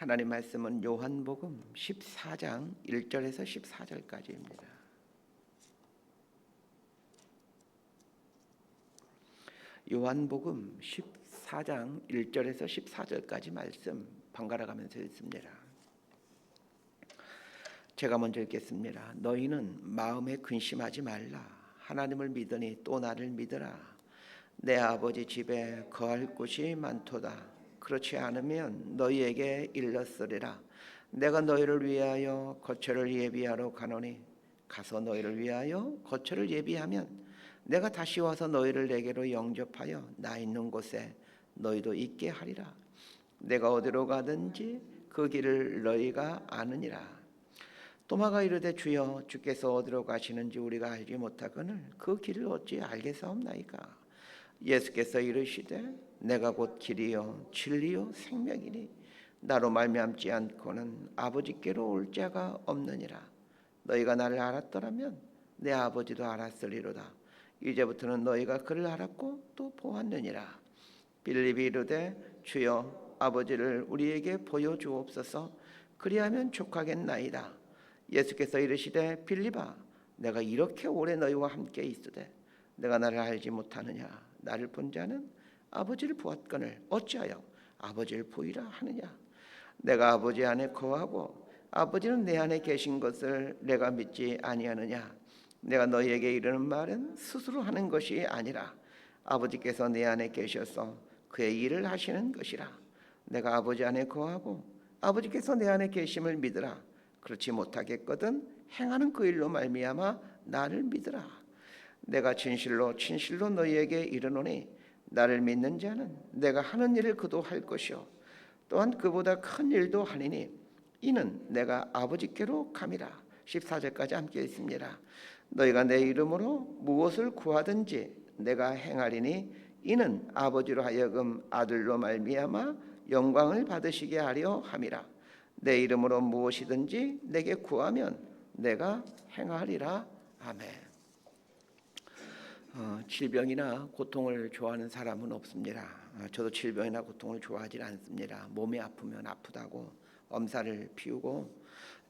하나님 말씀은 요한복음 14장 1절에서 14절까지입니다. 요한복음 14장 1절에서 14절까지 말씀 번갈아 가면서 읽습니다. 제가 먼저 읽겠습니다. 너희는 마음에 근심하지 말라. 하나님을 믿으니 또 나를 믿으라. 내 아버지 집에 거할 곳이 많도다. 그렇지 않으면 너희에게 일렀으리라. 내가 너희를 위하여 거처를 예비하러 가노니 가서 너희를 위하여 거처를 예비하면 내가 다시 와서 너희를 내게로 영접하여 나 있는 곳에 너희도 있게 하리라. 내가 어디로 가든지 그 길을 너희가 아느니라. 도마가 이르되 주여 주께서 어디로 가시는지 우리가 알지 못하거늘 그 길을 어찌 알겠사옵나이까. 예수께서 이르시되 내가 곧 길이요 진리요 생명이니 나로 말미암지 않고는 아버지께로 올 자가 없느니라. 너희가 나를 알았더라면 내 아버지도 알았으리로다. 이제부터는 너희가 그를 알았고 또 보았느니라. 빌립이 이르되 주여 아버지를 우리에게 보여주옵소서. 그리하면 족하겠나이다. 예수께서 이르시되 빌립아 내가 이렇게 오래 너희와 함께 있으되 내가 나를 알지 못하느냐. 나를 본 자는 아버지를 보았거늘 어찌하여 아버지를 보이라 하느냐. 내가 아버지 안에 거하고 아버지는 내 안에 계신 것을 내가 믿지 아니하느냐. 내가 너희에게 이르는 말은 스스로 하는 것이 아니라 아버지께서 내 안에 계셔서 그의 일을 하시는 것이라. 내가 아버지 안에 거하고 아버지께서 내 안에 계심을 믿으라. 그렇지 못하겠거든 행하는 그 일로 말미암아 나를 믿으라. 내가 진실로 너희에게 이르노니 나를 믿는 자는 내가 하는 일을 그도 할 것이요 또한 그보다 큰 일도 하리니 이는 내가 아버지께로 감이라. 14절까지 함께 있습니다. 너희가 내 이름으로 무엇을 구하든지 내가 행하리니 이는 아버지로 하여금 아들로 말미암아 영광을 받으시게 하려 함이라. 내 이름으로 무엇이든지 내게 구하면 내가 행하리라. 아멘. 질병이나 고통을 좋아하는 사람은 없습니다. 저도 질병이나 고통을 좋아하지 않습니다. 몸이 아프면 아프다고 엄살을 피우고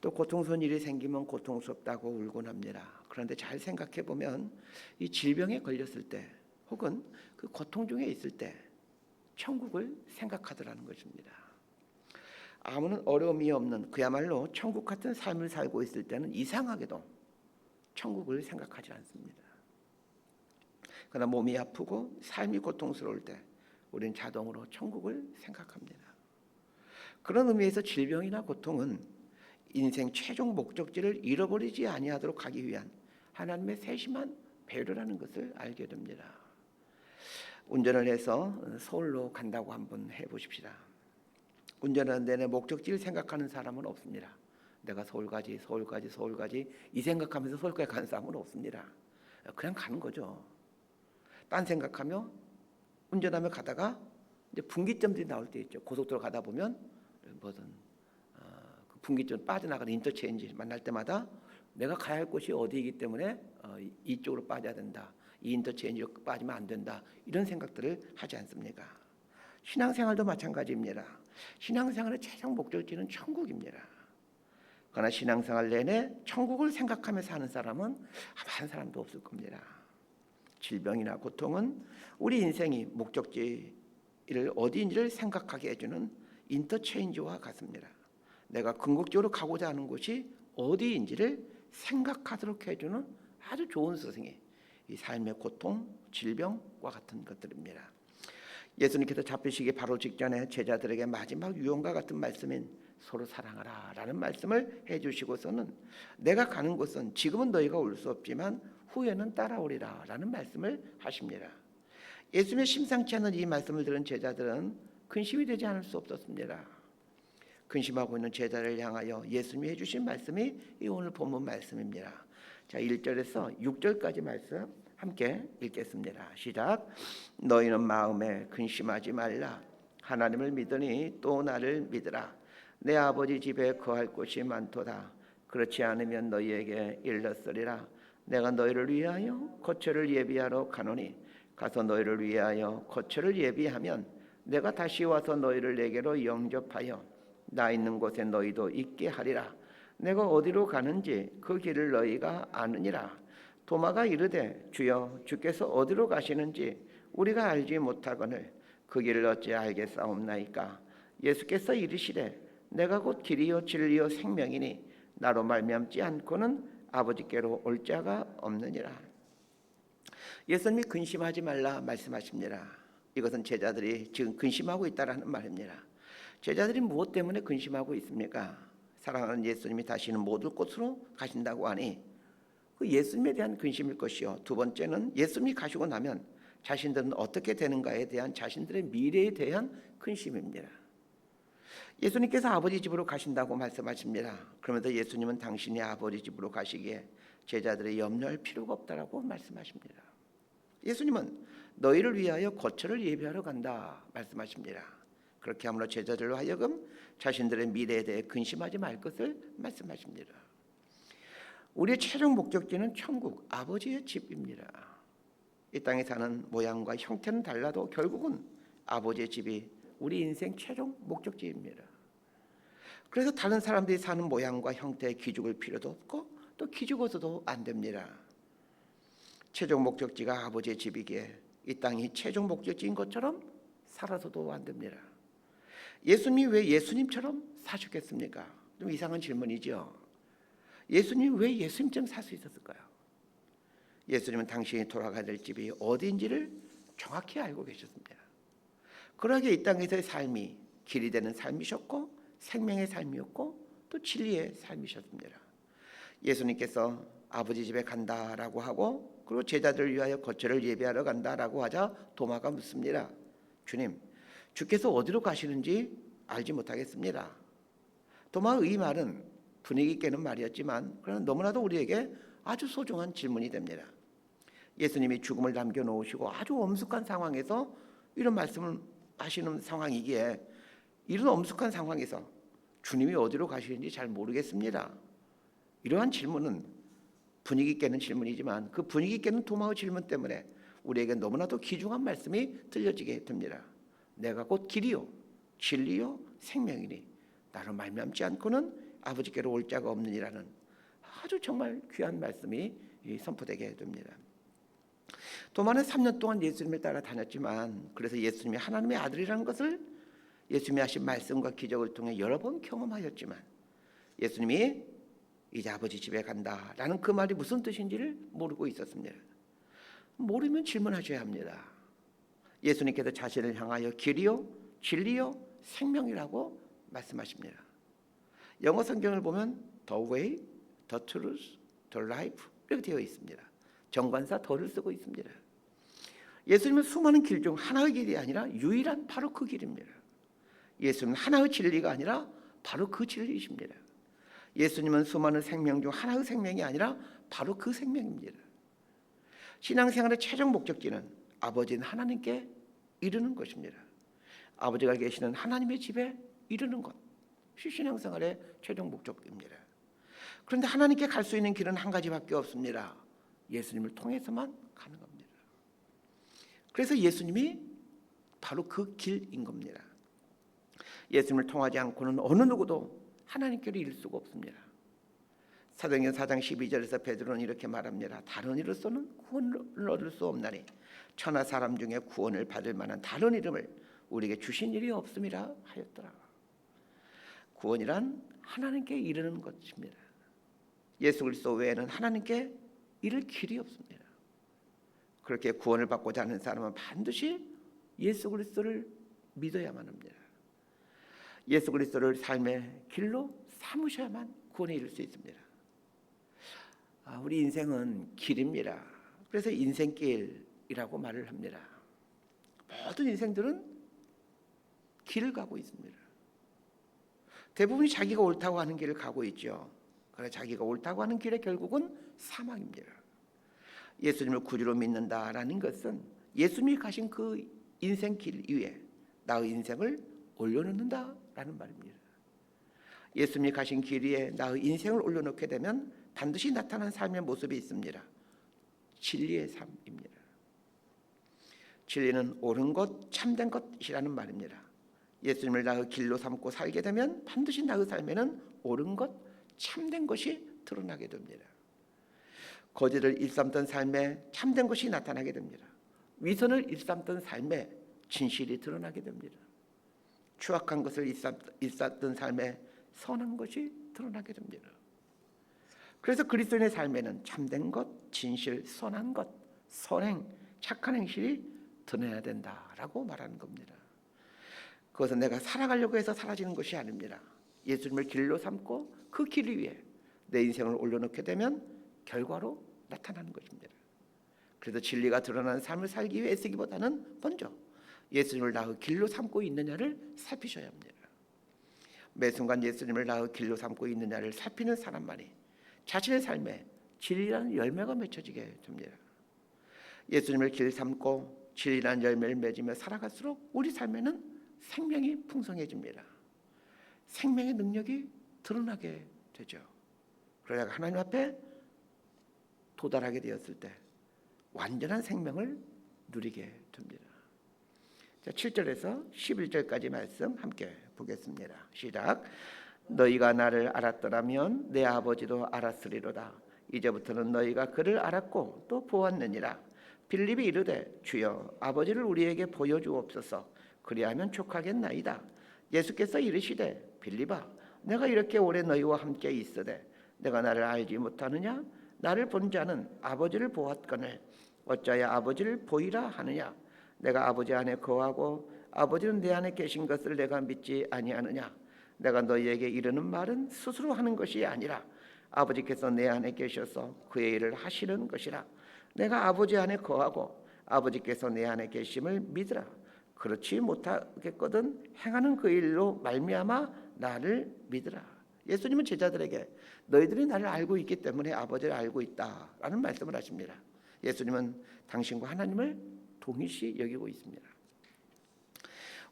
또 고통스러운 일이 생기면 고통스럽다고 울곤 합니다. 그런데 잘 생각해 보면 이 질병에 걸렸을 때 혹은 그 고통 중에 있을 때 천국을 생각하더라는 것입니다. 아무런 어려움이 없는 그야말로 천국 같은 삶을 살고 있을 때는 이상하게도 천국을 생각하지 않습니다. 그러나 몸이 아프고 삶이 고통스러울 때 우리는 자동으로 천국을 생각합니다. 그런 의미에서 질병이나 고통은 인생 최종 목적지를 잃어버리지 아니하도록 하기 위한 하나님의 세심한 배려라는 것을 알게 됩니다. 운전을 해서 서울로 간다고 한번 해보십시다. 운전하는 내내 목적지를 생각하는 사람은 없습니다. 내가 서울 가지 이 생각하면서 서울까지 가는 사람은 없습니다. 그냥 가는 거죠. 딴 생각하며 운전하며 가다가 이제 분기점들이 나올 때 있죠. 고속도로 가다 보면 무슨 그 분기점 빠져나가는 인터체인지 만날 때마다 내가 가야 할 곳이 어디이기 때문에 이쪽으로 빠져야 된다. 이 인터체인지로 빠지면 안 된다. 이런 생각들을 하지 않습니까? 신앙생활도 마찬가지입니다. 신앙생활의 최종 목적지는 천국입니다. 그러나 신앙생활 내내 천국을 생각하며 사는 사람은 아마 한 사람도 없을 겁니다. 질병이나 고통은 우리 인생이 목적지를 어디인지를 생각하게 해주는 인터체인지와 같습니다. 내가 궁극적으로 가고자 하는 곳이 어디인지를 생각하도록 해주는 아주 좋은 스승이 이 삶의 고통, 질병과 같은 것들입니다. 예수님께서 잡히시기 바로 직전에 제자들에게 마지막 유언과 같은 말씀인 서로 사랑하라 라는 말씀을 해주시고서는 내가 가는 곳은 지금은 너희가 올 수 없지만 후에는 따라오리라 라는 말씀을 하십니다. 예수님의 심상치 않은 이 말씀을 들은 제자들은 근심이 되지 않을 수 없었습니다. 근심하고 있는 제자를 향하여 예수님이 해주신 말씀이 이 오늘 본문 말씀입니다. 자, 1절에서 6절까지 말씀 함께 읽겠습니다. 시작. 너희는 마음에 근심하지 말라. 하나님을 믿으니 또 나를 믿으라. 내 아버지 집에 거할 곳이 많도다. 그렇지 않으면 너희에게 일렀으리라. 내가 너희를 위하여 거처를 예비하러 가노니 가서 너희를 위하여 거처를 예비하면 내가 다시 와서 너희를 내게로 영접하여 나 있는 곳에 너희도 있게 하리라. 내가 어디로 가는지 그 길을 너희가 아느니라. 도마가 이르되 주여 주께서 어디로 가시는지 우리가 알지 못하거늘 그 길을 어찌 알겠사옵나이까. 예수께서 이르시되 내가 곧 길이요 진리요 생명이니 나로 말미암지 않고는 아버지께로 올 자가 없느니라. 예수님이 근심하지 말라 말씀하십니다. 이것은 제자들이 지금 근심하고 있다라는 말입니다. 제자들이 무엇 때문에 근심하고 있습니까? 사랑하는 예수님이 다시는 모든 곳으로 가신다고 하니 그 예수님에 대한 근심일 것이요. 두 번째는 예수님이 가시고 나면 자신들은 어떻게 되는가에 대한 자신들의 미래에 대한 근심입니다. 예수님께서 아버지 집으로 가신다고 말씀하십니다. 그러면서 예수님은 당신이 아버지 집으로 가시기에 제자들이 염려할 필요가 없다라고 말씀하십니다. 예수님은 너희를 위하여 거처를 예비하러 간다 말씀하십니다. 그렇게 함으로 제자들로 하여금 자신들의 미래에 대해 근심하지 말 것을 말씀하십니다. 우리의 최종 목적지는 천국 아버지의 집입니다. 이 땅에 사는 모양과 형태는 달라도 결국은 아버지의 집이 우리 인생 최종 목적지입니다. 그래서 다른 사람들이 사는 모양과 형태에 기죽을 필요도 없고 또 기죽어서도 안 됩니다. 최종 목적지가 아버지의 집이기에 이 땅이 최종 목적지인 것처럼 살아서도 안 됩니다. 예수님이 왜 예수님처럼 사셨겠습니까? 좀 이상한 질문이죠. 예수님이 왜 예수님처럼 살 수 있었을까요? 예수님은 당신이 돌아가야 될 집이 어디인지를 정확히 알고 계셨습니다. 그러기에 이 땅에서의 삶이 길이 되는 삶이셨고 생명의 삶이었고 또 진리의 삶이셨습니다. 예수님께서 아버지 집에 간다라고 하고 그리고 제자들을 위하여 거처를 예비하러 간다라고 하자 도마가 묻습니다. 주님, 주께서 어디로 가시는지 알지 못하겠습니다. 도마의 이 말은 분위기 있게는 말이었지만 그러나 너무나도 우리에게 아주 소중한 질문이 됩니다. 예수님이 죽음을 남겨놓으시고 아주 엄숙한 상황에서 이런 말씀을 하시는 상황이기에 이런 엄숙한 상황에서 주님이 어디로 가시는지 잘 모르겠습니다. 이러한 질문은 분위기 있게는 질문이지만 그 분위기 있게는 도마의 질문 때문에 우리에게 너무나도 귀중한 말씀이 들려지게 됩니다. 내가 곧 길이요 진리요 생명이니 나로 말미암지 않고는 아버지께로 올 자가 없느니라는 아주 정말 귀한 말씀이 선포되게 됩니다. 도마는 3년 동안 예수님을 따라 다녔지만 그래서 예수님이 하나님의 아들이라는 것을 예수님이 하신 말씀과 기적을 통해 여러 번 경험하였지만 예수님이 이제 아버지 집에 간다라는 그 말이 무슨 뜻인지를 모르고 있었습니다. 모르면 질문하셔야 합니다. 예수님께서 자신을 향하여 길이요 진리요 생명이라고 말씀하십니다. 영어 성경을 보면 the way, the truth, the life 이렇게 되어 있습니다. 정관사 더를 쓰고 있습니다. 예수님은 수많은 길 중 하나의 길이 아니라 유일한 바로 그 길입니다. 예수님은 하나의 진리가 아니라 바로 그 진리이십니다. 예수님은 수많은 생명 중 하나의 생명이 아니라 바로 그 생명입니다. 신앙생활의 최종 목적지는 아버지인 하나님께 이르는 것입니다. 아버지가 계시는 하나님의 집에 이르는 것, 신앙생활의 최종 목적입니다. 그런데 하나님께 갈 수 있는 길은 한 가지밖에 없습니다. 예수님을 통해서만 가는 겁니다. 그래서 예수님이 바로 그 길인 겁니다. 예수님을 통하지 않고는 어느 누구도 하나님께로 이를 수가 없습니다. 사도행전 4장 12절에서 베드로는 이렇게 말합니다. 다른 이로서는 구원을 얻을 수 없나니 천하 사람 중에 구원을 받을 만한 다른 이름을 우리에게 주신 일이 없음이라 하였더라. 구원이란 하나님께 이르는 것입니다. 예수 그리스도 외에는 하나님께 이를 길이 없습니다. 그렇게 구원을 받고자 하는 사람은 반드시 예수 그리스도를 믿어야만 합니다. 예수 그리스도를 삶의 길로 삼으셔야만 구원에 이를 수 있습니다. 우리 인생은 길입니다. 그래서 인생길이라고 말을 합니다. 모든 인생들은 길을 가고 있습니다. 대부분이 자기가 옳다고 하는 길을 가고 있죠. 그러나 자기가 옳다고 하는 길의 결국은 사망입니다. 예수님을 구주로 믿는다라는 것은 예수님이 가신 그 인생 길 위에 나의 인생을 올려놓는다라는 말입니다. 예수님이 가신 길 위에 나의 인생을 올려놓게 되면 반드시 나타난 삶의 모습이 있습니다. 진리의 삶입니다. 진리는 옳은 것, 참된 것이라는 말입니다. 예수님을 나의 길로 삼고 살게 되면 반드시 나의 삶에는 옳은 것, 참된 것이 드러나게 됩니다. 거짓을 일삼던 삶에 참된 것이 나타나게 됩니다. 위선을 일삼던 삶에 진실이 드러나게 됩니다. 추악한 것을 일삼던 삶에 선한 것이 드러나게 됩니다. 그래서 그리스도인의 삶에는 참된 것, 진실, 선한 것, 선행, 착한 행실이 드러나야 된다라고 말하는 겁니다. 그것은 내가 살아가려고 해서 사라지는 것이 아닙니다. 예수님을 길로 삼고 그 길 위에 내 인생을 올려놓게 되면 결과로 나타나는 것입니다. 그래서 진리가 드러나는 삶을 살기 위해 애쓰기보다는 먼저 예수님을 나의 길로 삼고 있느냐를 살피셔야 합니다. 매 순간 예수님을 나의 길로 삼고 있느냐를 살피는 사람만이 자신의 삶에 진리라는 열매가 맺혀지게 됩니다. 예수님을 길 삼고 진리라는 열매를 맺으며 살아갈수록 우리 삶에는 생명이 풍성해집니다. 생명의 능력이 드러나게 되죠. 그러다가 하나님 앞에 도달하게 되었을 때 완전한 생명을 누리게 됩니다. 자, 7절에서 11절까지 말씀 함께 보겠습니다. 시작. 너희가 나를 알았더라면 내 아버지도 알았으리로다. 이제부터는 너희가 그를 알았고 또 보았느니라. 빌립이 이르되 주여 아버지를 우리에게 보여주옵소서. 그리하면 족하겠나이다. 예수께서 이르시되 빌립아 내가 이렇게 오래 너희와 함께 있으되 내가 나를 알지 못하느냐? 나를 본 자는 아버지를 보았거늘 어찌하여 아버지를 보이라 하느냐? 내가 아버지 안에 거하고 아버지는 내 안에 계신 것을 내가 믿지 아니하느냐? 내가 너희에게 이르는 말은 스스로 하는 것이 아니라 아버지께서 내 안에 계셔서 그의 일을 하시는 것이라. 내가 아버지 안에 거하고 아버지께서 내 안에 계심을 믿으라. 그렇지 못하겠거든 행하는 그 일로 말미암아 나를 믿으라. 예수님은 제자들에게 너희들이 나를 알고 있기 때문에 아버지를 알고 있다라는 말씀을 하십니다. 예수님은 당신과 하나님을 동일시 여기고 있습니다.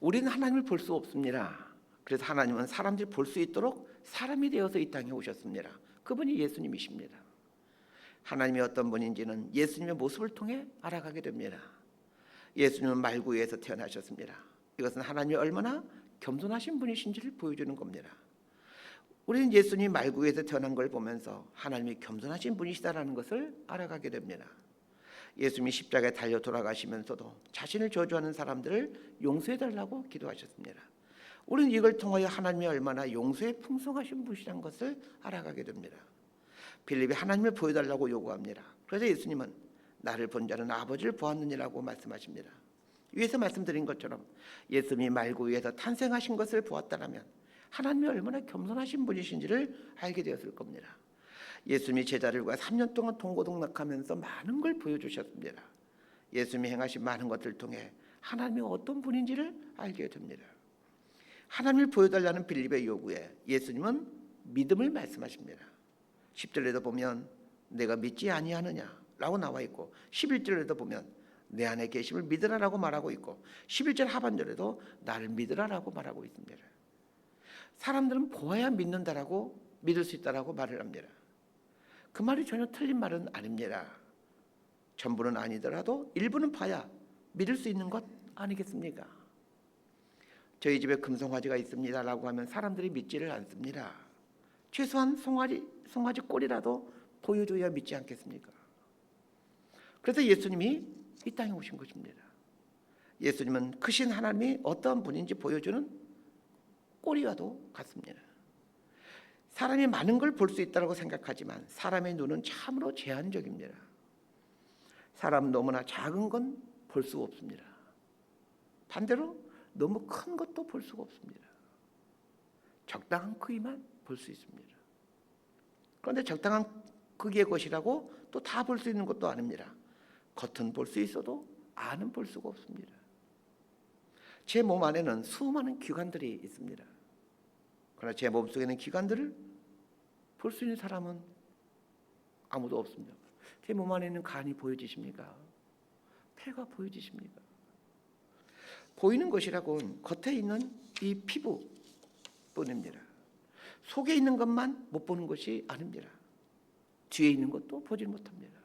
우리는 하나님을 볼 수 없습니다. 그래서 하나님은 사람들이 볼 수 있도록 사람이 되어서 이 땅에 오셨습니다. 그분이 예수님이십니다. 하나님이 어떤 분인지는 예수님의 모습을 통해 알아가게 됩니다. 예수님은 말구에서 태어나셨습니다. 이것은 하나님이 얼마나 겸손하신 분이신지를 보여주는 겁니다. 우리는 예수님이 말구에서 태어난 걸 보면서 하나님이 겸손하신 분이시다라는 것을 알아가게 됩니다. 예수님이 십자가에 달려 돌아가시면서도 자신을 저주하는 사람들을 용서해달라고 기도하셨습니다. 우리는 이걸 통하여 하나님이 얼마나 용서에 풍성하신 분이라는 것을 알아가게 됩니다. 빌립이 하나님을 보여달라고 요구합니다. 그래서 예수님은 나를 본 자는 아버지를 보았느니라고 말씀하십니다. 위에서 말씀드린 것처럼 예수님이 말구 위에서 탄생하신 것을 보았다면 하나님이 얼마나 겸손하신 분이신지를 알게 되었을 겁니다. 예수님이 제자들과 3년 동안 동고동락하면서 많은 걸 보여주셨습니다. 예수님이 행하신 많은 것들을 통해 하나님이 어떤 분인지를 알게 됩니다. 하나님을 보여달라는 빌립의 요구에 예수님은 믿음을 말씀하십니다. 10절에도 보면 내가 믿지 아니하느냐라고 나와 있고 11절에도 보면 내 안에 계심을 믿으라라고 말하고 있고 11절 하반절에도 나를 믿으라라고 말하고 있습니다. 사람들은 보아야 믿는다라고 믿을 수 있다라고 말을 합니다. 그 말이 전혀 틀린 말은 아닙니다. 전부는 아니더라도 일부는 봐야 믿을 수 있는 것 아니겠습니까? 저희 집에 금송아지가 있습니다라고 하면 사람들이 믿지를 않습니다. 최소한 송아지 꼴이라도 보여줘야 믿지 않겠습니까? 그래서 예수님이 이 땅에 오신 것입니다. 예수님은 크신 하나님이 어떠한 분인지 보여주는 꼴이와도 같습니다. 사람이 많은 걸 볼 수 있다고 생각하지만 사람의 눈은 참으로 제한적입니다. 사람은 너무나 작은 건 볼 수가 없습니다. 반대로 너무 큰 것도 볼 수가 없습니다. 적당한 크기만 볼 수 있습니다. 그런데 적당한 크기의 것이라고 또 다 볼 수 있는 것도 아닙니다. 겉은 볼 수 있어도 안은 볼 수가 없습니다. 제 몸 안에는 수많은 기관들이 있습니다. 그러나 제 몸속에 있는 기관들을 볼 수 있는 사람은 아무도 없습니다. 제 몸 안에 있는 간이 보여지십니까? 폐가 보여지십니까? 보이는 것이라고는 겉에 있는 이 피부뿐입니다. 속에 있는 것만 못 보는 것이 아닙니다. 뒤에 있는 것도 보지 못합니다.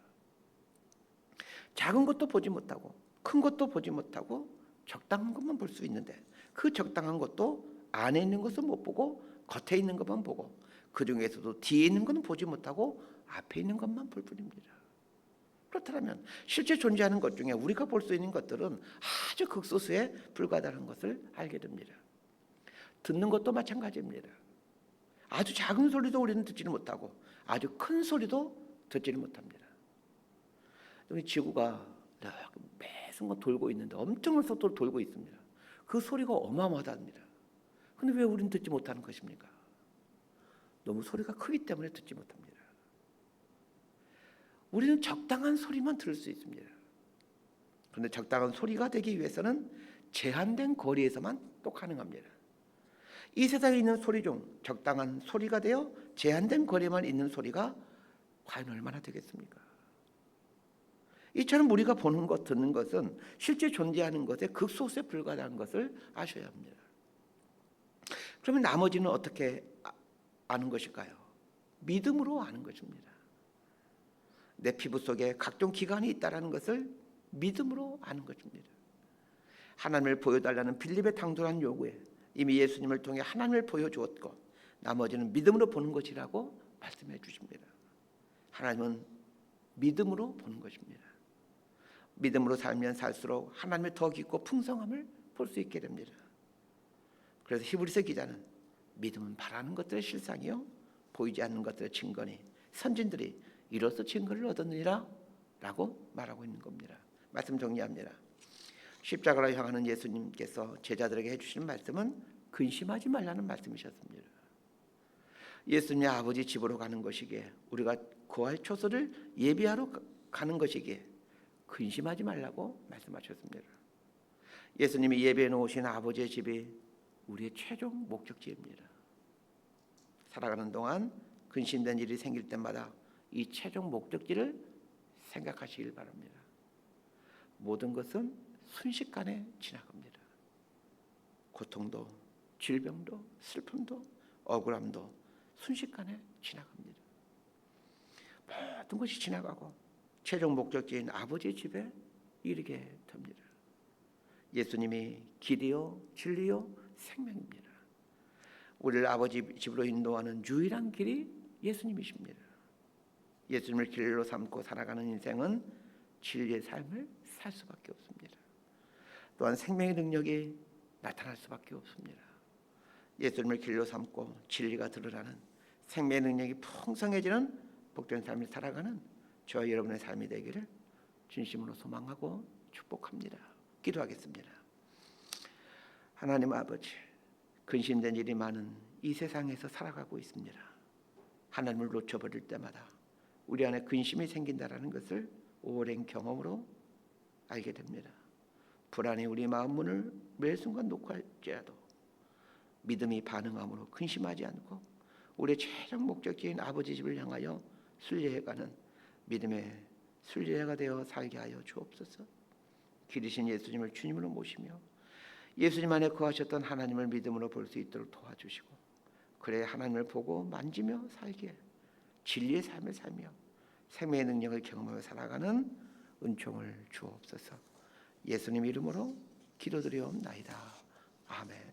작은 것도 보지 못하고 큰 것도 보지 못하고 적당한 것만 볼 수 있는데 그 적당한 것도 안에 있는 것은 못 보고 겉에 있는 것만 보고, 그 중에서도 뒤에 있는 것은 보지 못하고 앞에 있는 것만 볼 뿐입니다. 그렇다면 실제 존재하는 것 중에 우리가 볼 수 있는 것들은 아주 극소수에 불과하다는 것을 알게 됩니다. 듣는 것도 마찬가지입니다. 아주 작은 소리도 우리는 듣지를 못하고 아주 큰 소리도 듣지를 못합니다. 우리 지구가 매 순간 돌고 있는데 엄청난 속도로 돌고 있습니다. 그 소리가 어마어마하답니다. 그런데 왜 우리는 듣지 못하는 것입니까? 너무 소리가 크기 때문에 듣지 못합니다. 우리는 적당한 소리만 들을 수 있습니다. 그런데 적당한 소리가 되기 위해서는 제한된 거리에서만 또 가능합니다. 이 세상에 있는 소리 중 적당한 소리가 되어 제한된 거리에만 있는 소리가 과연 얼마나 되겠습니까? 이처럼 우리가 보는 것, 듣는 것은 실제 존재하는 것에 극소수에 불과하다는 것을 아셔야 합니다. 그러면 나머지는 어떻게 아는 것일까요? 믿음으로 아는 것입니다. 내 피부 속에 각종 기관이 있다는 것을 믿음으로 아는 것입니다. 하나님을 보여달라는 빌립의 당돌한 요구에 이미 예수님을 통해 하나님을 보여주었고 나머지는 믿음으로 보는 것이라고 말씀해 주십니다. 하나님은 믿음으로 보는 것입니다. 믿음으로 살면 살수록 하나님의 더 깊고 풍성함을 볼 수 있게 됩니다. 그래서 히브리서 기자는 믿음은 바라는 것들의 실상이요 보이지 않는 것들의 증거니 선진들이 이로써 증거를 얻었느니라 라고 말하고 있는 겁니다. 말씀 정리합니다. 십자가로 향하는 예수님께서 제자들에게 해주시는 말씀은 근심하지 말라는 말씀이셨습니다. 예수님의 아버지 집으로 가는 것이기에 우리가 구할 초소를 예비하러 가는 것이기에 근심하지 말라고 말씀하셨습니다. 예수님이 예배해 놓으신 아버지의 집이 우리의 최종 목적지입니다. 살아가는 동안 근심된 일이 생길 때마다 이 최종 목적지를 생각하시길 바랍니다. 모든 것은 순식간에 지나갑니다. 고통도, 질병도, 슬픔도, 억울함도 순식간에 지나갑니다. 모든 것이 지나가고 최종 목적지인 아버지의 집에 이르게 됩니다. 예수님이 길이요, 진리요, 생명입니다. 우리를 아버지 집으로 인도하는 유일한 길이 예수님이십니다. 예수님을 길로 삼고 살아가는 인생은 진리의 삶을 살 수밖에 없습니다. 또한 생명의 능력이 나타날 수밖에 없습니다. 예수님을 길로 삼고 진리가 드러나는 생명의 능력이 풍성해지는 복된 삶을 살아가는 저와 여러분의 삶이 되기를 진심으로 소망하고 축복합니다. 기도하겠습니다. 하나님 아버지, 근심된 일이 많은 이 세상에서 살아가고 있습니다. 하나님을 놓쳐버릴 때마다 우리 안에 근심이 생긴다는 것을 오랜 경험으로 알게 됩니다. 불안이 우리 마음 문을 매 순간 놓고 할지라도 믿음이 반응함으로 근심하지 않고 우리의 최종 목적지인 아버지 집을 향하여 순례해가는 믿음의 순례가 되어 살게 하여 주옵소서. 기르신 예수님을 주님으로 모시며 예수님 안에 거하셨던 하나님을 믿음으로 볼 수 있도록 도와주시고 그래 하나님을 보고 만지며 살기에 진리의 삶을 살며 생명의 능력을 경험하며 살아가는 은총을 주옵소서. 예수님 이름으로 기도드리옵나이다. 아멘.